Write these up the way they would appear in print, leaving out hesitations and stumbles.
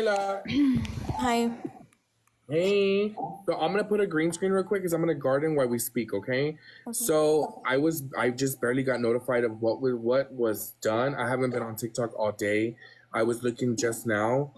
Lila. Hi. Hey. So I'm gonna put a green screen real quick because I'm gonna garden while we speak, okay? Okay. So I just barely got notified of what was done. I haven't been on TikTok all day. I was looking just now.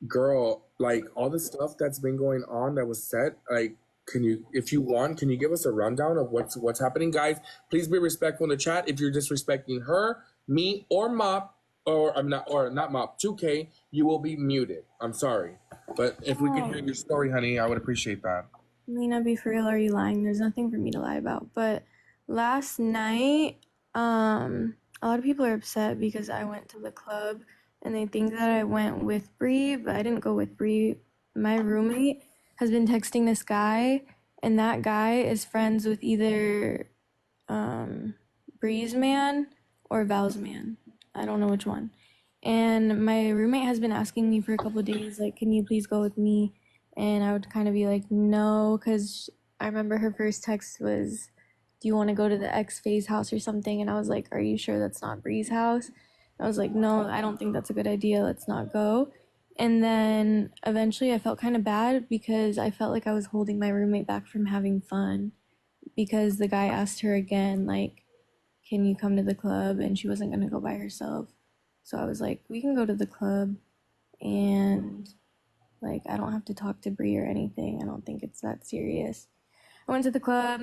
Girl, like all the stuff that's been going on that was said, like can you if you want, can you give us a rundown of what's happening? Guys, please be respectful in the chat. If you're disrespecting her, me, or Mop, or I'm not or not Mop, 2K, you will be muted. I'm sorry. But if we could hear Oh, your story, honey, I would appreciate that. Lina, be for real, are you lying? There's nothing for me to lie about. But last night, a lot of people are upset because I went to the club and they think that I went with Bree, but I didn't go with Bree. My roommate has been texting this guy, and that guy is friends with either Bree's man or Val's man. I don't know which one. And my roommate has been asking me for a couple of days, like, can you please go with me? And I would kind of be like, no, because I remember her first text was, do you want to go to the X Phase house or something? And I was like, are you sure that's not Bree's house? I was like, no, I don't think that's a good idea. Let's not go. And then eventually I felt kind of bad because I felt like I was holding my roommate back from having fun because the guy asked her again, like, can you come to the club? And she wasn't going to go by herself. So I was like, we can go to the club and like I don't have to talk to Bree or anything. I don't think it's that serious. I went to the club.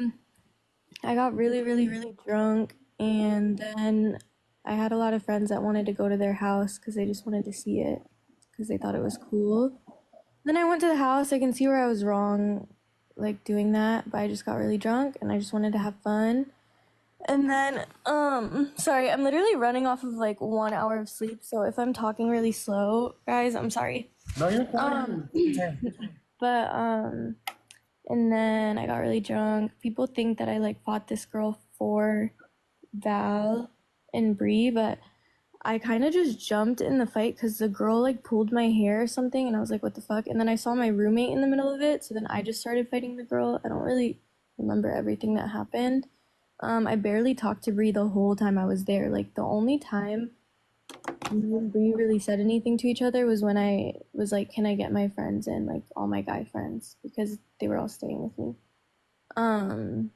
I got really, really, really drunk. And then I had a lot of friends that wanted to go to their house because they just wanted to see it because they thought it was cool. Then I went to the house. I can see where I was wrong, like doing that, but I just got really drunk and I just wanted to have fun. And then, sorry, I'm literally running off of like 1 hour of sleep. So if I'm talking really slow, guys, I'm sorry. No, you're Um, fine. Take your time. but, and then I got really drunk. People think that I like fought this girl for Val and Bree, but I kind of just jumped in the fight because the girl like pulled my hair or something, and I was like, what the fuck? And then I saw my roommate in the middle of it, so then I just started fighting the girl. I don't really remember everything that happened. I barely talked to Bree the whole time I was there. Like the only time me and Bree really said anything to each other was when I was like, "Can I get my friends in, like all my guy friends, because they were all staying with me." Um,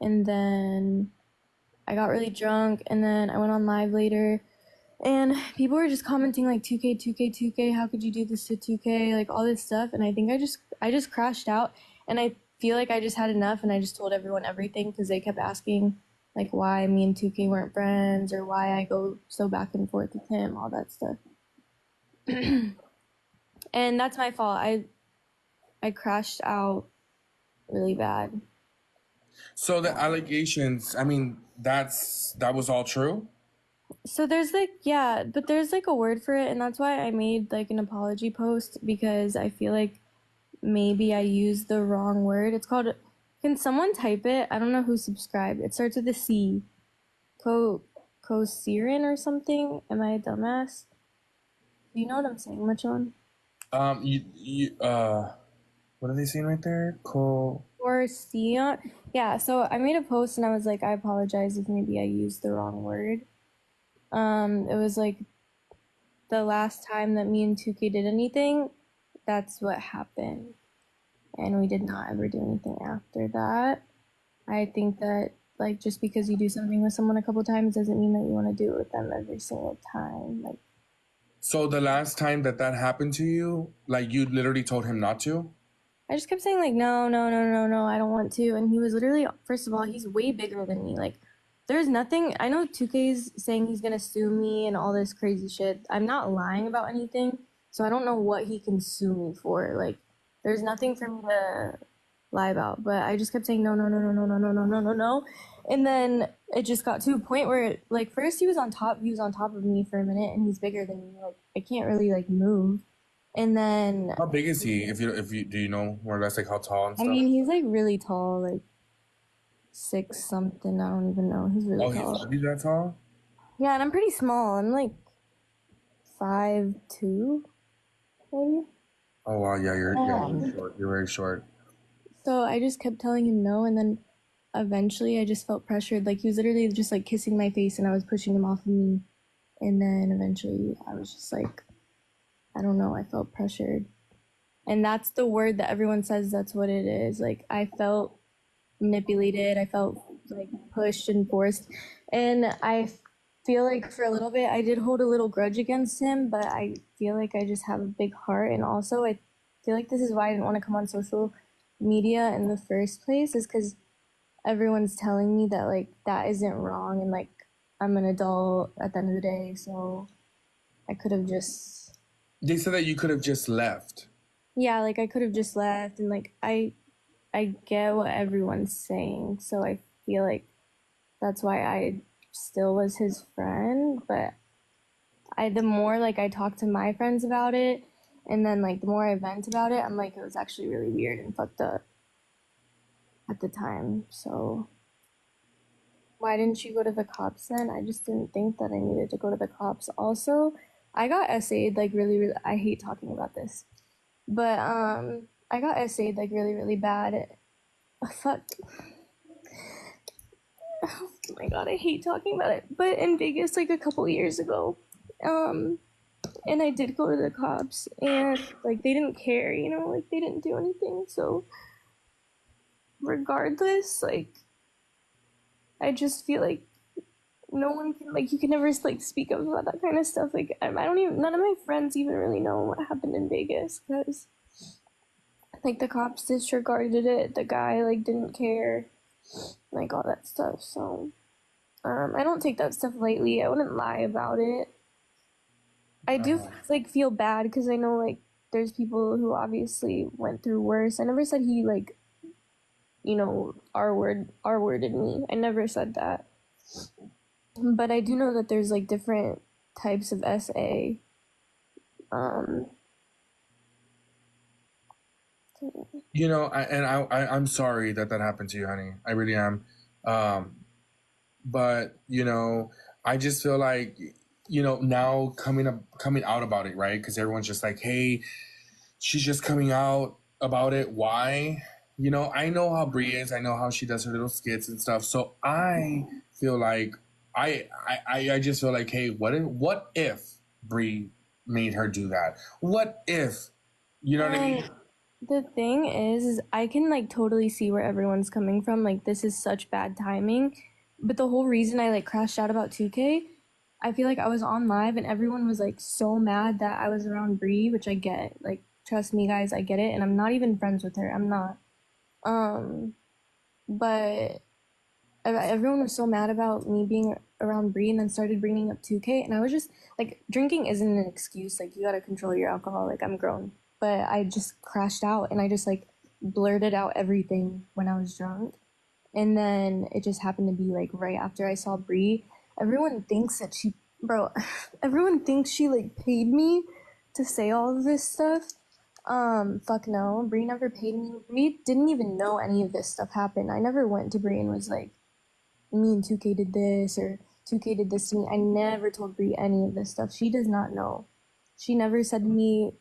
and then I got really drunk, and then I went on live later, and people were just commenting like 2K, 2K, 2K. How could you do this to 2K? Like all this stuff, and I think I just crashed out, and I feel like I just had enough, and I just told everyone everything because they kept asking like why me and 2K weren't friends or why I go so back and forth with him, all that stuff. And that's my fault. I crashed out really bad. So the allegations, I mean, that was all true? So there's like yeah, but there's like a word for it, and that's why I made like an apology post because I feel like maybe I used the wrong word. It's called. Can someone type it? I don't know who subscribed. It starts with a C. Co Cosirin or something. Am I a dumbass? Do you know what I'm saying, Machon? You what are they saying right there? Or Sion? Yeah. So I made a post and I was like, I apologize if maybe I used the wrong word. It was like the last time that me and 2K did anything. That's what happened, and we did not ever do anything after that. I think that like just because you do something with someone a couple times doesn't mean that you want to do it with them every single time. Like So the last time that happened to you, like you literally told him not to? I just kept saying like no, no, no, no, no, I don't want to, and he was literally first of all he's way bigger than me. Like there's nothing. I know 2K's saying he's gonna sue me and all this crazy shit. I'm not lying about anything, so I don't know what he can sue me for. Like there's nothing for me to lie about. But I just kept saying no, no, no, no, no, no, no, no, no, no, no, and then it just got to a point where like first he was on top of me for a minute, and he's bigger than me. Like I can't really like move, and then How big is he? If you do you know more or less like how tall and I stuff? mean, he's like really tall, like 6 something. I don't even know. He's really Oh, he's tall. already that tall? Yeah, and I'm pretty small. I'm like 5'2", maybe. Oh wow, you're Um, short. You're very short. so I just kept telling him no, and then eventually I just felt pressured. Like he was literally just like kissing my face, and I was pushing him off of me. And then eventually I was just like, I don't know, I felt pressured. And that's the word that everyone says that's what it is. Like I felt manipulated, I felt like pushed and forced. And I feel like for a little bit I did hold a little grudge against him, but I feel like I just have a big heart. And also I feel like this is why I didn't want to come on social media in the first place, is because everyone's telling me that like that isn't wrong, and like I'm an adult at the end of the day, so I could have just, They said that you could have just left. yeah, like I could have just left. And like I get what everyone's saying, so I feel like that's why I still was his friend. But I the more like I talk to my friends about it, and then like the more I vent about it, I'm like it was actually really weird and fucked up at the time. So why didn't you go to the cops then? I just didn't think that I needed to go to the cops. Also, I got essayed like really, I hate talking about this. But I got essayed like really bad. Fuck. Oh my god, I hate talking about it. But in Vegas like a couple years ago. Um and I did go to the cops, and like they didn't care, you know, like they didn't do anything. So regardless, like I just feel like no one can, like, you can never like speak up about that kind of stuff. Like I don't even, none of my friends even really know what happened in Vegas, because like the cops disregarded it, the guy like didn't care, like all that stuff. So I don't take that stuff lightly. I wouldn't lie about it. I do like feel bad because I know like there's people who obviously went through worse. I never said he like, you know, R worded me. I never said that. But I do know that there's like different types of SA. Um, You know, I'm sorry that that happened to you, honey. I really am. Um, but you know, I just feel like, you know, now coming out about it, right? Because everyone's just like, hey, she's just coming out about it. Why? You know, I know how Brie is. I know how she does her little skits and stuff. So I feel like I just feel like, hey, what if Brie made her do that? What if, you know what I mean? and the thing is I can like totally see where everyone's coming from. Like this is such bad timing. But the whole reason I like crashed out about 2K, I feel like I was on live and everyone was like so mad that I was around Bree, which I get. Like trust me guys, I get it, and I'm not even friends with her. I'm not. Um but everyone was so mad about me being around Bree, and then started bringing up 2K, and I was just like, drinking isn't an excuse. Like you gotta control your alcohol. Like I'm grown, but I just crashed out and I just like blurted out everything when I was drunk, and then it just happened to be like right after I saw Bree. Everyone thinks that she, bro, everyone thinks she like paid me to say all of this stuff. Fuck no. Bree never paid me. Bree didn't even know any of this stuff happened. I never went to Bree and was like, me and 2K did this, or 2K did this to me. I never told Brie any of this stuff. She does not know. She never said to me,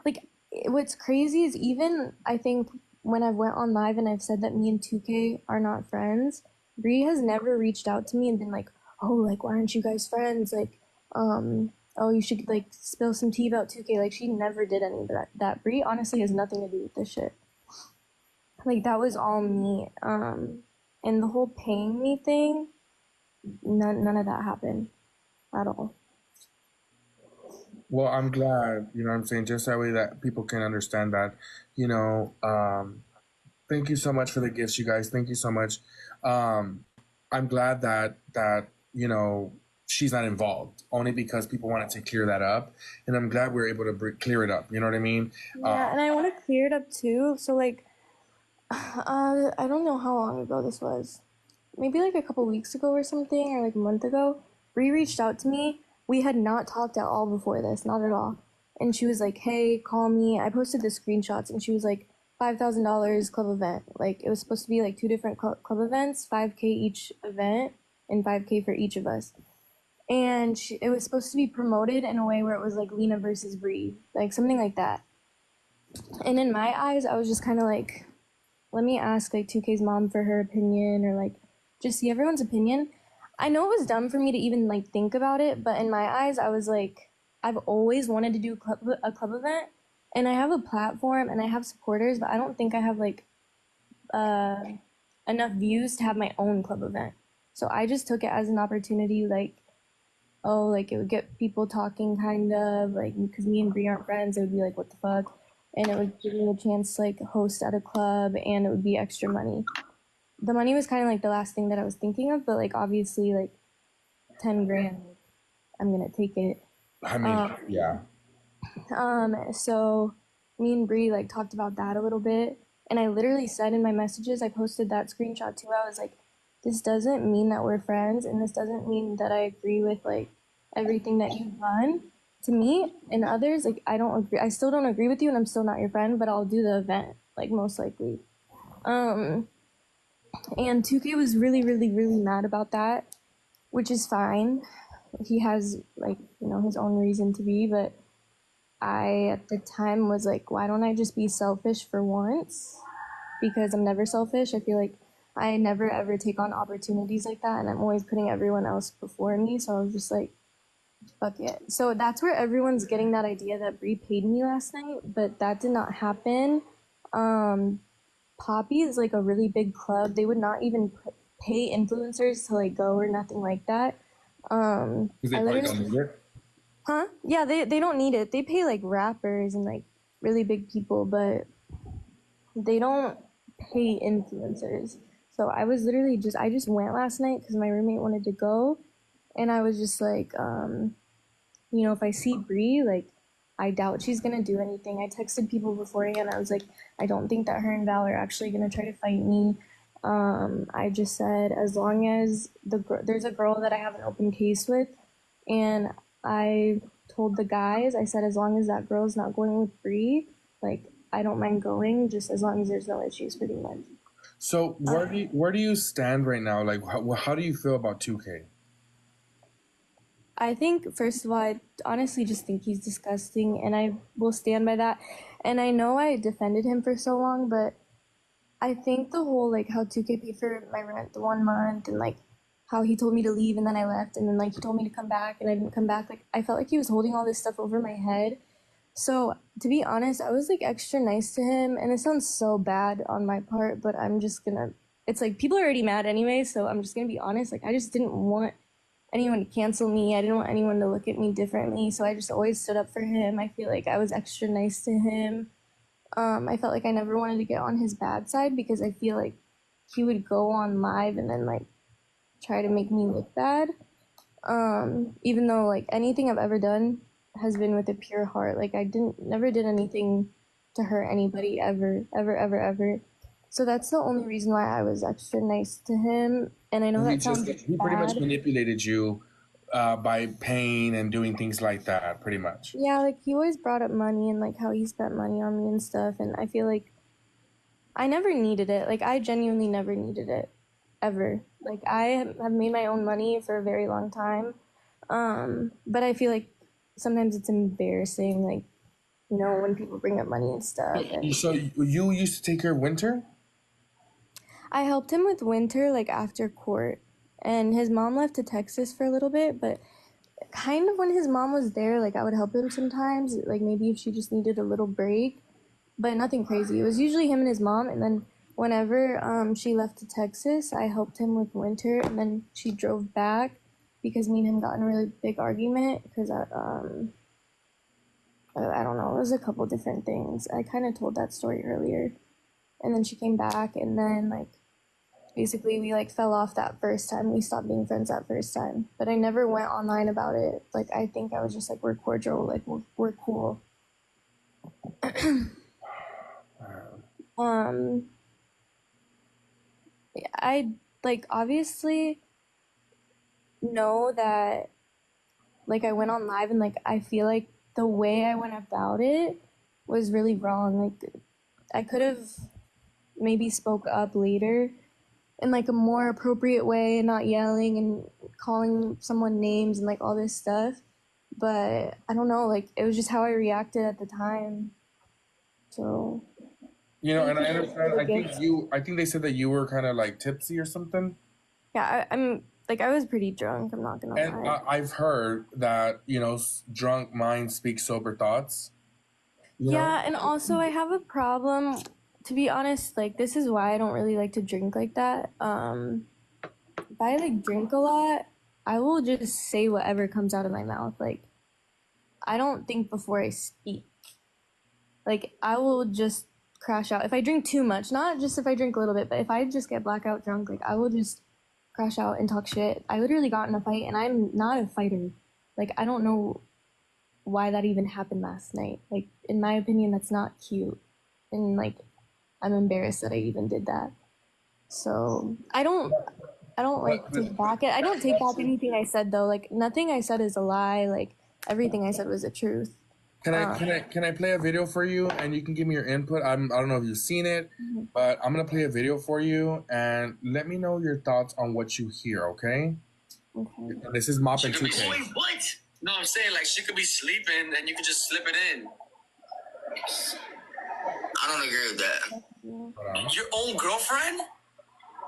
like, what's crazy is, even I think when I went on live and I've said that me and 2K are not friends, Brie has never reached out to me and been like, oh, like, why aren't you guys friends? Like, oh, you should like spill some tea about 2K. Like, she never did any of that. Brie honestly has nothing to do with this shit. Like, that was all me. And the whole paying me thing, none of that happened at all. Well, I'm glad, you know what I'm saying, just that way that people can understand that, you know, thank you so much for the gifts, you guys. Thank you so much. I'm glad that you know, she's not involved, only because people wanted to clear that up, and I'm glad we are able to clear it up. You know what I mean? Yeah, and I want to clear it up too. So like, I don't know how long ago this was. Maybe like a couple weeks ago or something, or like a month ago. Bree reached out to me. We had not talked at all before this, not at all. And she was like, "Hey, call me." I posted the screenshots, and she was like, $5,000 club event. Like it was supposed to be like two different club events, 5K each event, and 5K for each of us. And it was supposed to be promoted in a way where it was like Lina versus Bree, like something like that. And in my eyes, I was just kind of like, let me ask like 2K's mom for her opinion, or like just see everyone's opinion. I know it was dumb for me to even like think about it, but in my eyes, I was like, I've always wanted to do a club event, and I have a platform and I have supporters, but I don't think I have like uh, enough views to have my own club event. So I just took it as an opportunity, like, oh, like it would get people talking, kind of like because me and Brie aren't friends. It would be like, what the fuck, and it would give me a chance to like host at a club, and it would be extra money. The money was kind of like the last thing that I was thinking of, but like obviously like 10 grand, I'm gonna take it. I mean, Um, yeah. so me and Bree like talked about that a little bit, and I literally said in my messages, I posted that screenshot too. I was like, this doesn't mean that we're friends, and this doesn't mean that I agree with like everything that you've done to me and others. Like I don't agree. I still don't agree with you, and I'm still not your friend. But I'll do the event, like most likely. Um, and 2K was really, really, really mad about that, which is fine. He has like his own reason to be, but I at the time was like, why don't I just be selfish for once? Because I'm never selfish. I feel like I never ever take on opportunities like that, and I'm always putting everyone else before me. So I was just like, fuck it. So that's where everyone's getting that idea that Brie paid me last night, but that did not happen. Um, Poppy is like a really big club. They would not even pay influencers to like go or nothing like that. Because they I probably don't literally, need it. huh? Yeah, they don't need it. They pay like rappers and like really big people, but they don't pay influencers. So I was literally I just went last night because my roommate wanted to go, and I was just like, if I see Bree, like, I doubt she's gonna do anything. I texted people beforehand. I was like, I don't think that her and Val are actually gonna try to fight me. I just said as long as there's a girl that I have an open case with, and I told the guys, I said as long as that girl's not going with Bree, like I don't mind going, just as long as there's no issues, pretty much. So where do you stand right now? Like, how do you feel about 2K? I think, first of all, I honestly just think he's disgusting, and I will stand by that. And I know I defended him for so long, but I think the whole like how 2K paid for my rent the 1 month, and like how he told me to leave and then I left, and then like he told me to come back and I didn't come back. Like I felt like he was holding all this stuff over my head. So to be honest, I was like extra nice to him, and it sounds so bad on my part, but I'm just gonna. It's like people are already mad anyway, so I'm just gonna be honest. Like I just didn't want anyone to cancel me. I didn't want anyone to look at me differently, so I just always stood up for him. I feel like I was extra nice to him. I felt like I never wanted to get on his bad side because I feel like he would go on live and then like try to make me look bad. Even though like anything I've ever done has been with a pure heart. Like I didn't never did anything to hurt anybody ever, ever, ever, ever. So that's the only reason why I was extra nice to him. And I know He that just sounds he pretty much bad. manipulated you by paying and doing things like that, pretty much. Yeah, like he always brought up money and like how he spent money on me and stuff. And I feel like I never needed it. Like I genuinely never needed it ever. Like I have made my own money for a very long time. But I feel like sometimes it's embarrassing, like, when people bring up money and stuff. And So you used to take care of Winter? I helped him with winter, like after court. And his mom left to Texas for a little bit, but kind of when his mom was there, like I would help him sometimes, like maybe if she just needed a little break, but nothing crazy. It was usually him and his mom, and then whenever she left to Texas, I helped him with winter, and then she drove back because me and him got in a really big argument because I don't know, it was a couple different things. I kind of told that story earlier, and then she came back, and then like basically we like fell off that first time. We stopped being friends that first time, but I never went online about it. Like I think I was just like, we're cordial, like we're cool. um I like obviously know that like I went on live, and like I feel like the way I went about it was really wrong. Like I could have maybe spoke up later in like a more appropriate way and not yelling and calling someone names and like all this stuff. But I don't know, like it was just how I reacted at the time. So And thank I you for understand. the I think gift. I think they said that you were kind of like tipsy or something. Yeah, I'm. Like, I was pretty drunk, I'm not gonna And lie. I've heard that, drunk minds speak sober thoughts, you know? Yeah, and also I have a problem, to be honest, like this is why I don't really like to drink like that. If I like drink a lot, I will just say whatever comes out of my mouth. Like I don't think before I speak. Like I will just crash out. If I drink too much, not just if I drink a little bit, but if I just get blackout drunk, like I will just crash out and talk shit. I literally got in a fight and I'm not a fighter. Like I don't know why that even happened last night. Like in my opinion, that's not cute. And like I'm embarrassed that I even did that. So I don't like take back it. I don't take back anything I said though. Like nothing I said is a lie. Like everything I said was the truth. Can I play a video for you and you can give me your input? I don't know if you've seen it, but I'm gonna play a video for you and let me know your thoughts on what you hear, okay? Okay. This is Mop She and could be 2K. wait, what? No, I'm saying like she could be sleeping and you could just slip it in. I don't agree with that. Your own girlfriend?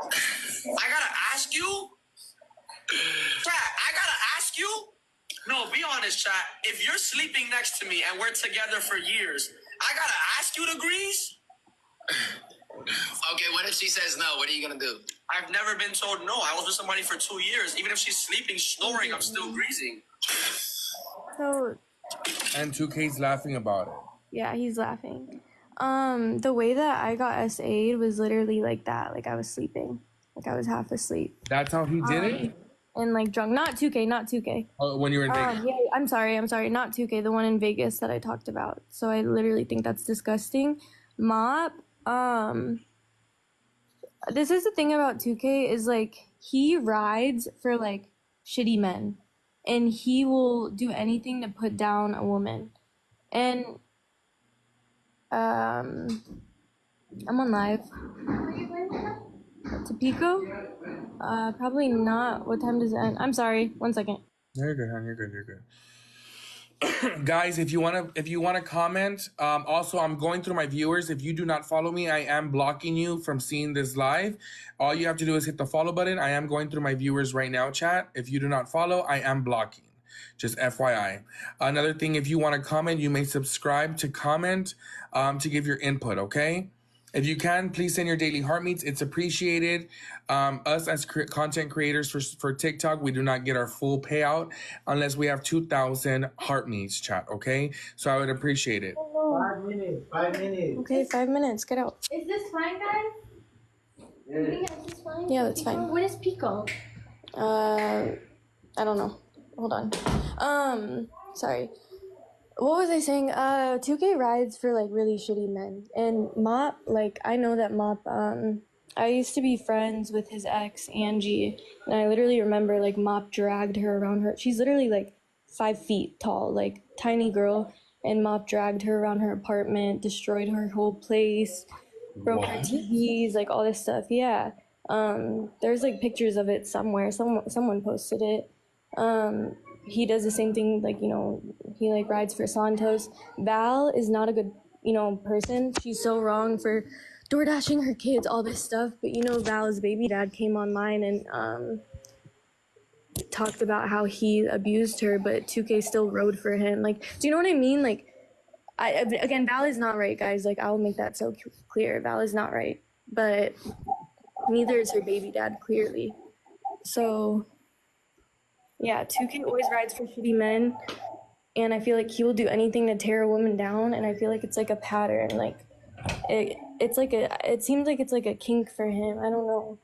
I gotta ask you? Chat, I gotta ask you? No, be honest, chat. If you're sleeping next to me and we're together for years, I gotta ask you to grease? Okay, what if she says no? What are you gonna do? I've never been told no. I was with somebody for 2 years. Even if she's sleeping, snoring, I'm still greasing. So And 2K's laughing about it. yeah, he's laughing. The way that I got SA'd was literally like that. Like I was sleeping. Like I was half asleep. That's how he did it? And like drunk. Not 2K, not 2K. Oh, when you were in Vegas. Yeah, I'm sorry, not 2K, the one in Vegas that I talked about. So I literally think that's disgusting. Mop, this is the thing about 2K is like he rides for like shitty men and he will do anything to put down a woman. And I'm on live. To Pico? Probably not. What time does it end? I'm sorry. 1 second. You're good, hon. You're good. You're good. Guys, if you wanna comment, also I'm going through my viewers. If you do not follow me, I am blocking you from seeing this live. All you have to do is hit the follow button. I am going through my viewers right now, chat. If you do not follow, I am blocking. Just FYI. Another thing, if you want to comment, you may subscribe to comment to give your input, okay? If you can, please send your daily heart meets. It's appreciated. Us as content creators for TikTok, we do not get our full payout unless we have 2,000 heart meets, chat, okay? So I would appreciate it. 5 minutes. 5 minutes. Okay, 5 minutes. Get out. Is this fine, guys? Yeah. Is this fine? Yeah, that's fine. What is Pico? I don't know. Hold on. Sorry. What was I saying? 2K rides for like really shitty men. And Mop, like I know that Mop, I used to be friends with his ex, Angie, and I literally remember like Mop dragged her around her. She's literally like 5 feet tall, like tiny girl, and Mop dragged her around her apartment, destroyed her whole place, broke her TVs, like all this stuff. Yeah. There's like pictures of it somewhere. Someone posted it. He does the same thing, like, he like rides for Santos. Val is not a good, person. She's so wrong for door dashing her kids, all this stuff. But Val's baby dad came online and talked about how he abused her, but 2K still rode for him. Like, do you know what I mean? Like, again, Val is not right, guys. Like, I'll make that so clear. Val is not right, but neither is her baby dad, clearly. So yeah, 2K always rides for shitty men, and I feel like he will do anything to tear a woman down, and I feel like it's like a pattern. Like it seems like it's like a kink for him. I don't know.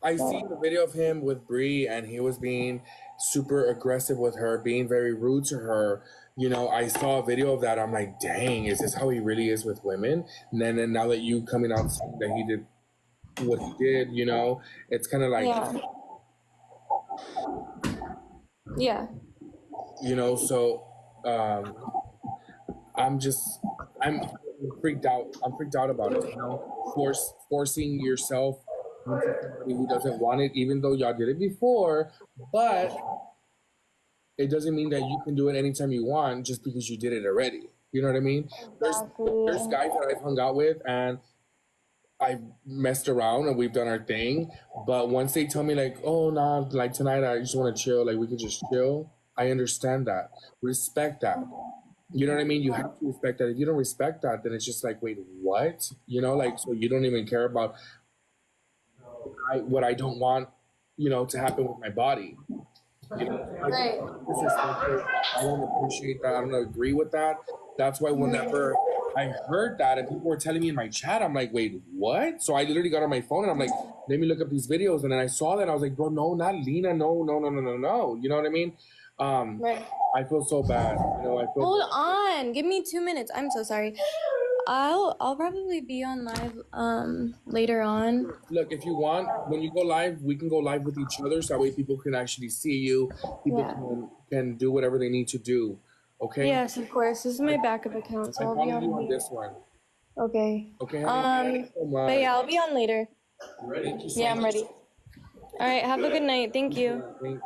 I seen the video of him with Bree, and he was being super aggressive with her, being very rude to her. I saw a video of that. I'm like, dang, is this how he really is with women? And then now that you coming out saying that he did what he did, it's kind of like, Yeah. So I'm freaked out. I'm freaked out about it. Forcing yourself into somebody who doesn't want it, even though y'all did it before, but it doesn't mean that you can do it anytime you want just because you did it already. You know what I mean? There's guys that I've hung out with, and I've messed around and we've done our thing. But once they tell me like, oh nah, like tonight I just want to chill, like we could just chill. I understand that, respect that. You know what I mean? You have to respect that. If you don't respect that, then it's just like, wait, what? You know, like so you don't even care about what I don't want, to happen with my body. Right. I don't appreciate that. I don't agree with that. That's why whenever I heard that and people were telling me in my chat, I'm like, wait, what? So I literally got on my phone and I'm like, let me look up these videos. And then I saw that. I was like, bro, no, not Lina. No, no, no, no, no, no. You know what I mean? Right. I feel so bad. I feel. Hold on. Give me 2 minutes. I'm so sorry. I'll probably be on live later on. Look, if you want, when you go live, we can go live with each other, so that way people can actually see you. People can do whatever they need to do. Okay. Yes, of course. This is my backup account, so I'm I'll be calling you on on this one. Okay. Okay. Thank you so much. But yeah, I'll be on later. Thank you so Yeah, I'm much. ready. All right. Have a good night. Thank you. Thank